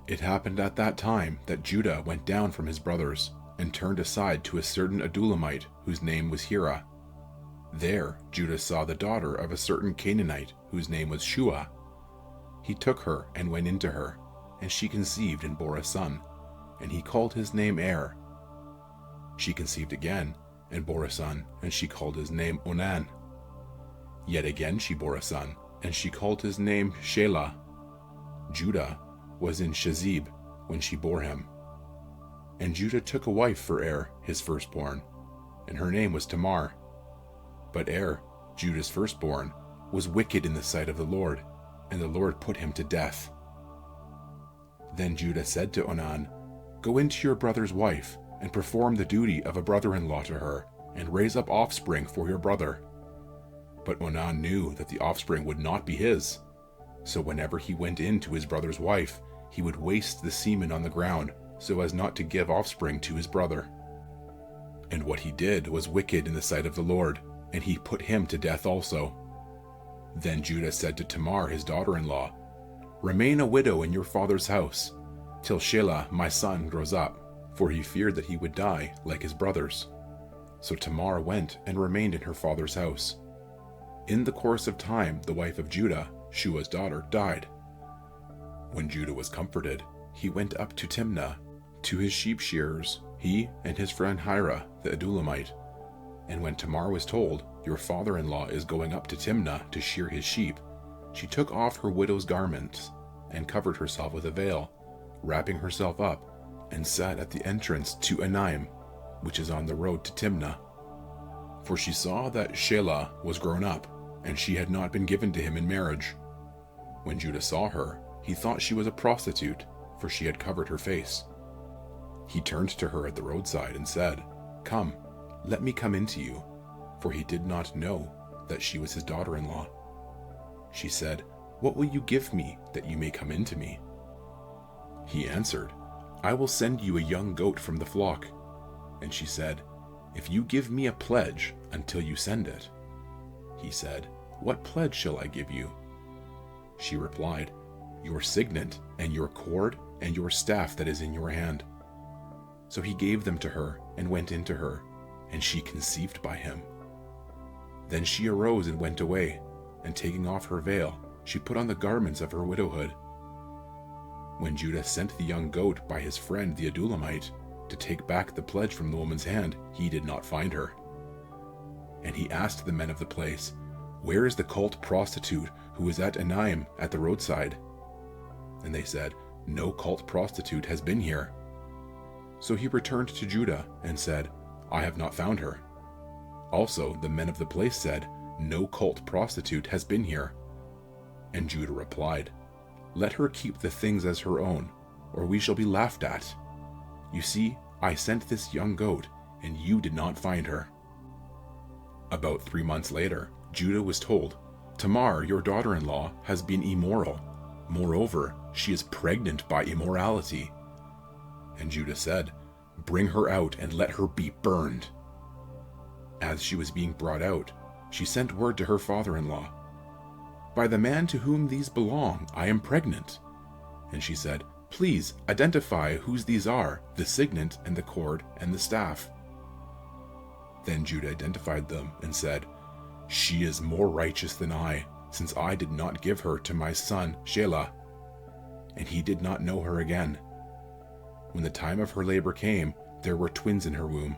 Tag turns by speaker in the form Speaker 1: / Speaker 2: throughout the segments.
Speaker 1: It happened at that time that Judah went down from his brothers, and turned aside to a certain Adullamite whose name was Hira. There Judah saw the daughter of a certain Canaanite whose name was Shua. He took her and went into her, and she conceived and bore a son, and he called his name Er. She conceived again and bore a son, and she called his name Onan. Yet again she bore a son, and she called his name Shelah. Judah was in Shezib when she bore him. And Judah took a wife for Er, his firstborn, and her name was Tamar. But Er, Judah's firstborn, was wicked in the sight of the Lord, and the Lord put him to death. Then Judah said to Onan, "Go into your brother's wife, and perform the duty of a brother-in-law to her, and raise up offspring for your brother." But Onan knew that the offspring would not be his. So whenever he went in to his brother's wife, he would waste the semen on the ground, so as not to give offspring to his brother. And what he did was wicked in the sight of the Lord, and he put him to death also. Then Judah said to Tamar his daughter-in-law, "Remain a widow in your father's house, till Shelah my son grows up," for he feared that he would die like his brothers. So Tamar went and remained in her father's house. In the course of time the wife of Judah, Shua's daughter, died. When Judah was comforted, he went up to Timnah, to his sheep shearers, he and his friend Hira the Adullamite. And when Tamar was told, "Your father-in-law is going up to Timnah to shear his sheep," she took off her widow's garments and covered herself with a veil, wrapping herself up, and sat at the entrance to Enaim, which is on the road to Timnah. For she saw that Shelah was grown up, and she had not been given to him in marriage. When Judah saw her, he thought she was a prostitute, for she had covered her face. He turned to her at the roadside and said, "Come, let me come into you," for he did not know that she was his daughter-in-law. She said, "What will you give me that you may come into me?" He answered, "I will send you a young goat from the flock." And she said, "If you give me a pledge until you send it." He said, "What pledge shall I give you?" She replied, "Your signet, and your cord, and your staff that is in your hand." So he gave them to her, and went into her, and she conceived by him. Then she arose and went away, and taking off her veil, she put on the garments of her widowhood. When Judah sent the young goat by his friend the Adullamite to take back the pledge from the woman's hand, he did not find her. And he asked the men of the place, "Where is the cult prostitute who is at Enaim at the roadside?" And they said, "No cult prostitute has been here." So he returned to Judah and said, "I have not found her." Also the men of the place said, "No cult prostitute has been here." And Judah replied, "Let her keep the things as her own, or we shall be laughed at. You see, I sent this young goat, and you did not find her." About 3 months later, Judah was told, "Tamar, your daughter-in-law, has been immoral. Moreover, she is pregnant by immorality." And Judah said, "Bring her out and let her be burned." As she was being brought out, she sent word to her father-in-law, "By the man to whom these belong, I am pregnant." And she said, "Please identify whose these are, the signet and the cord and the staff." Then Judah identified them and said, "She is more righteous than I, since I did not give her to my son Shelah." And he did not know her again. When the time of her labor came, there were twins in her womb.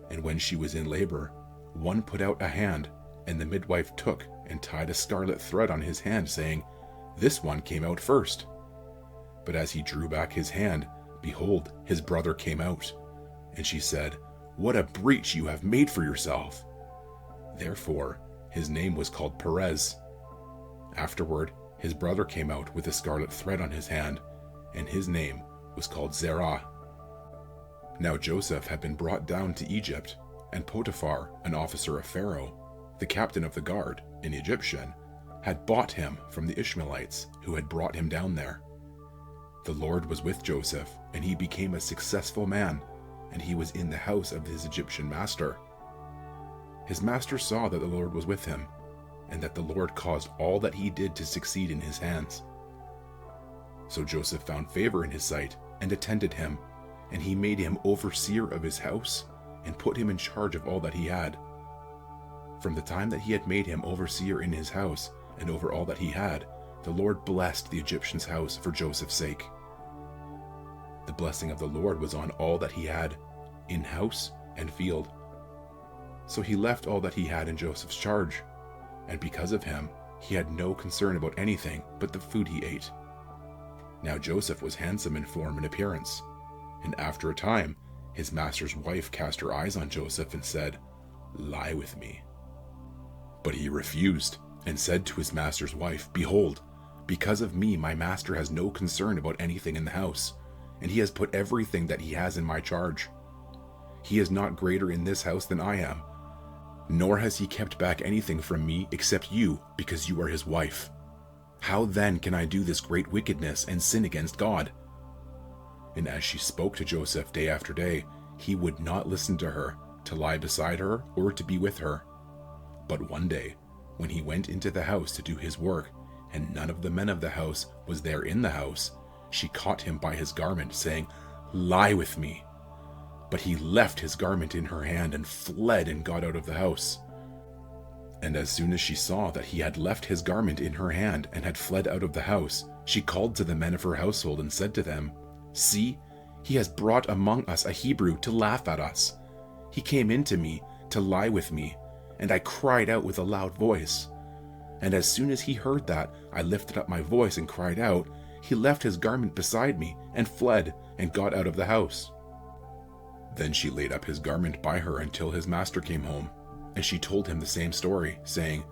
Speaker 1: And when she was in labor, one put out a hand, and the midwife took and tied a scarlet thread on his hand, saying, "This one came out first." But as he drew back his hand, behold, his brother came out. And she said, "What a breach you have made for yourself." Therefore his name was called Perez. Afterward his brother came out with a scarlet thread on his hand, and his name was called Zerah. Now Joseph had been brought down to Egypt, and Potiphar, an officer of Pharaoh, the captain of the guard, an Egyptian, had bought him from the Ishmaelites who had brought him down there. The Lord was with Joseph, and he became a successful man, and he was in the house of his Egyptian master. His master saw that the Lord was with him, and that the Lord caused all that he did to succeed in his hands. So Joseph found favor in his sight and attended him, and he made him overseer of his house and put him in charge of all that he had. From the time that he had made him overseer in his house and over all that he had, the Lord blessed the Egyptian's house for Joseph's sake. The blessing of the Lord was on all that he had, in house and field. So he left all that he had in Joseph's charge, and because of him, he had no concern about anything but the food he ate. Now Joseph was handsome in form and appearance, and after a time, his master's wife cast her eyes on Joseph and said, "Lie with me." But he refused and said to his master's wife, "Behold, because of me my master has no concern about anything in the house, and he has put everything that he has in my charge. He is not greater in this house than I am, nor has he kept back anything from me except you, because you are his wife. How then can I do this great wickedness and sin against God?" And as she spoke to Joseph day after day, he would not listen to her, to lie beside her or to be with her. But one day, when he went into the house to do his work, and none of the men of the house was there in the house, she caught him by his garment, saying, "Lie with me." But he left his garment in her hand and fled and got out of the house. And as soon as she saw that he had left his garment in her hand and had fled out of the house, she called to the men of her household and said to them, "See, he has brought among us a Hebrew to laugh at us. He came in to me to lie with me, and I cried out with a loud voice. And as soon as he heard that I lifted up my voice and cried out, he left his garment beside me and fled and got out of the house." Then she laid up his garment by her until his master came home, and she told him the same story, saying,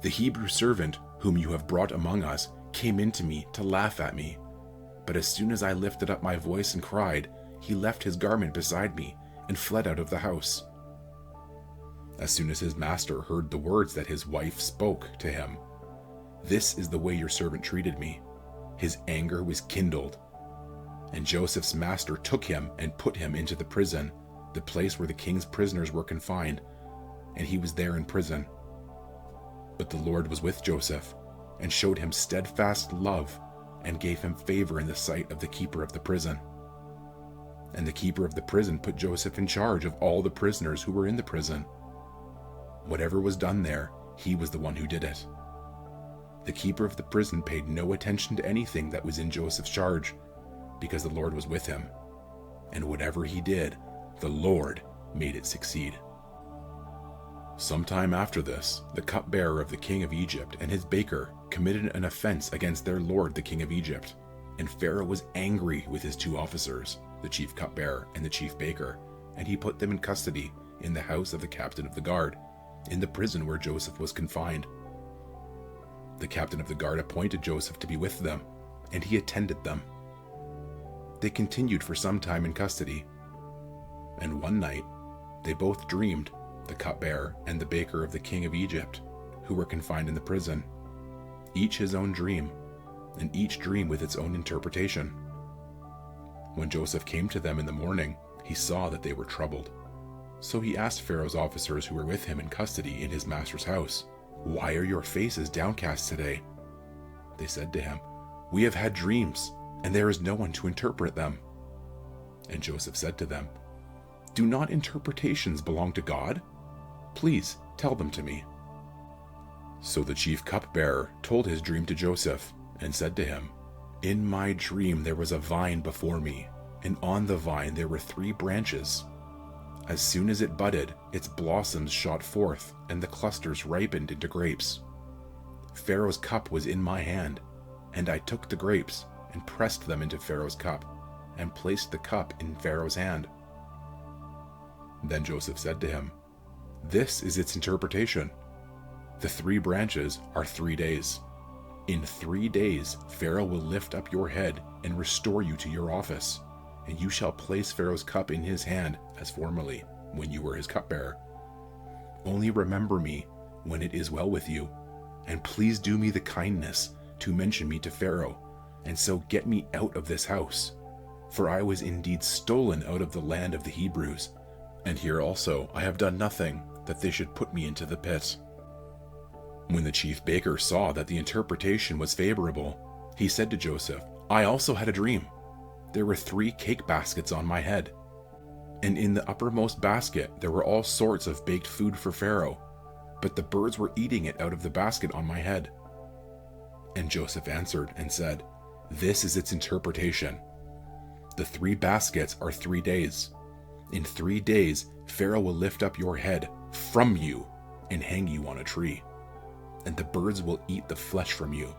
Speaker 1: "The Hebrew servant whom you have brought among us came in to me to laugh at me. But as soon as I lifted up my voice and cried, he left his garment beside me and fled out of the house." As soon as his master heard the words that his wife spoke to him, "This is the way your servant treated me," his anger was kindled. And Joseph's master took him and put him into the prison, the place where the king's prisoners were confined, and he was there in prison. But the Lord was with Joseph, and showed him steadfast love, and gave him favor in the sight of the keeper of the prison. And the keeper of the prison put Joseph in charge of all the prisoners who were in the prison. Whatever was done there, he was the one who did it. The keeper of the prison paid no attention to anything that was in Joseph's charge, because the Lord was with him. And whatever he did, the Lord made it succeed. Sometime after this, the cupbearer of the king of Egypt and his baker committed an offense against their lord the king of Egypt. And Pharaoh was angry with his two officers, the chief cupbearer and the chief baker, and he put them in custody in the house of the captain of the guard, in the prison where Joseph was confined. The captain of the guard appointed Joseph to be with them, and he attended them. They continued for some time in custody, and one night they both dreamed, the cupbearer and the baker of the king of Egypt, who were confined in the prison, each his own dream, and each dream with its own interpretation. When Joseph came to them in the morning, he saw that they were troubled. So he asked Pharaoh's officers who were with him in custody in his master's house, "Why are your faces downcast today?" They said to him, "We have had dreams, and there is no one to interpret them." And Joseph said to them, "Do not interpretations belong to God? Please tell them to me." So the chief cupbearer told his dream to Joseph, and said to him, "In my dream there was a vine before me, and on the vine there were 3 branches. As soon as it budded, its blossoms shot forth, and the clusters ripened into grapes. Pharaoh's cup was in my hand, and I took the grapes and pressed them into Pharaoh's cup, and placed the cup in Pharaoh's hand." Then Joseph said to him, "This is its interpretation. The 3 branches are 3 days. In 3 days Pharaoh will lift up your head and restore you to your office, and you shall place Pharaoh's cup in his hand as formerly, when you were his cupbearer. Only remember me when it is well with you, and please do me the kindness to mention me to Pharaoh, and so get me out of this house. For I was indeed stolen out of the land of the Hebrews, and here also I have done nothing that they should put me into the pit." When the chief baker saw that the interpretation was favorable, he said to Joseph, I also had a dream. There were 3 cake baskets on my head, and in the uppermost basket there were all sorts of baked food for Pharaoh, but the birds were eating it out of the basket on my head." And Joseph answered and said, "This is its interpretation. The 3 baskets are 3 days. In 3 days Pharaoh will lift up your head from you and hang you on a tree, and the birds will eat the flesh from you.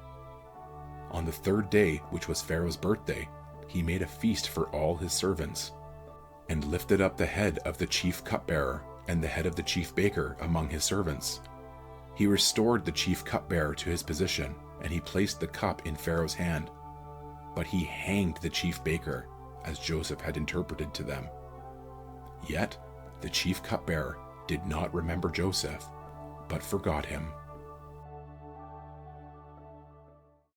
Speaker 1: On the 3rd day, which was Pharaoh's birthday, he made a feast for all his servants, and lifted up the head of the chief cupbearer and the head of the chief baker among his servants. He restored the chief cupbearer to his position, and he placed the cup in Pharaoh's hand. But he hanged the chief baker, as Joseph had interpreted to them. Yet the chief cupbearer did not remember Joseph, but forgot him.